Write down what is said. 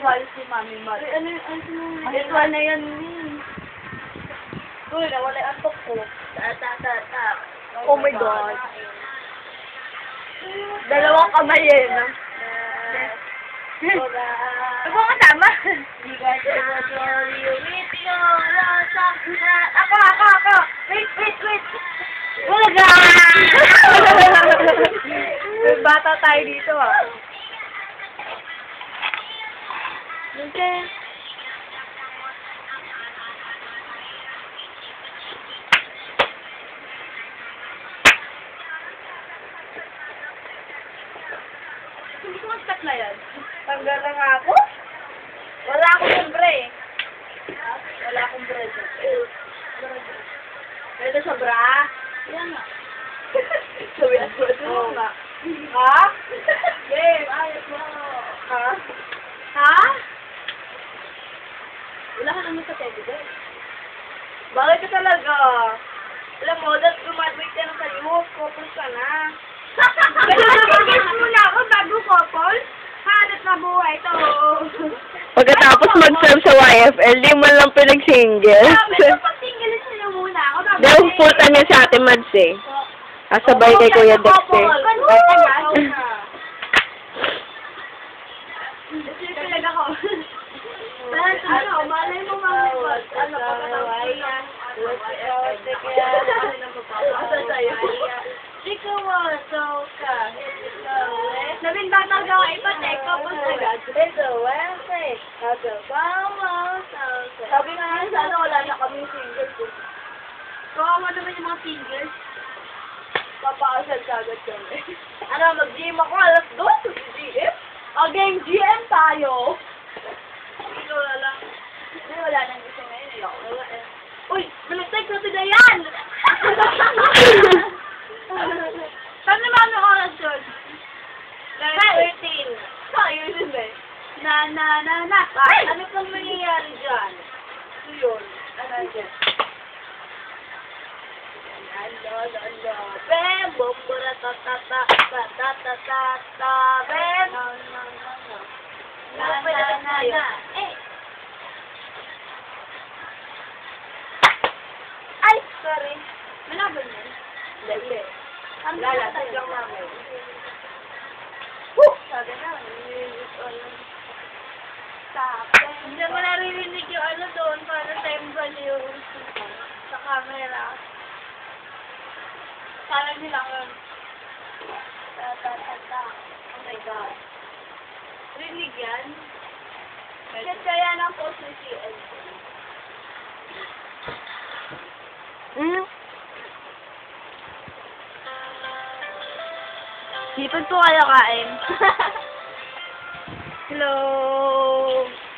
mahal si Mami Mar. Ano ritual na yan, Uy, nawala yung antok ko. Oh my God. Dalawang kamay eh, no? Ako nga tama. Ako. Wait. Bulaga! May bata tayo dito, ah. Okay. Hindi ko mag-stop na yan. Tanggal na nga ako. Wala akong libre eh. Wala akong bread. Pwede sa bra? Yan nga. Sabi na bread mo nga. Ha? Game, ayos mo. Ha? Ha? Wala ka naman sa teddy bear. Bakit ka talaga? Alam mo, dahil graduate ka na sa'yo, couple ka na. Nag-fingers muna ako bago couple. Hanap na buhay to. Pagkatapos mag-serve sa YFL, di man lang pinag-singles. Pero pag singles nyo muna ako. Dahil pultan niya sa Ate Mads eh. Kasabay kay Kuya Dexter. Talaga ko. Ano, malay mo mga ano pa Nabing batang gawa ipatek, tapos agad. Sabi nga nga sana wala na kami singles. Kawawa naman yung mga singles. Papakasal ka agad kami. Ano, mag-GM ako, alas 2 sa GM? Game GM tayo. Hindi wala lang. Hindi, wala nang gusto ngayon. Wala eh. Uy, maligtay ko sila yan! Saan naman ang oras yun? 13. Ayun din eh. Na. Ano pang nangyayari dyan? Ito yun. Ano dyan? Bem, bombora ta bem. Na. Ay, sorry. Manaban yun? Hindi. Ano Lalatag lang namin. Sabi na, Hindi mo naririnig yung ano doon para tembal yung sa camera. Parang nilang yun. Oh my God. Rinig yan? Yan kaya ng post ni CL. Hmm? Sipag po kayo kain. Hello!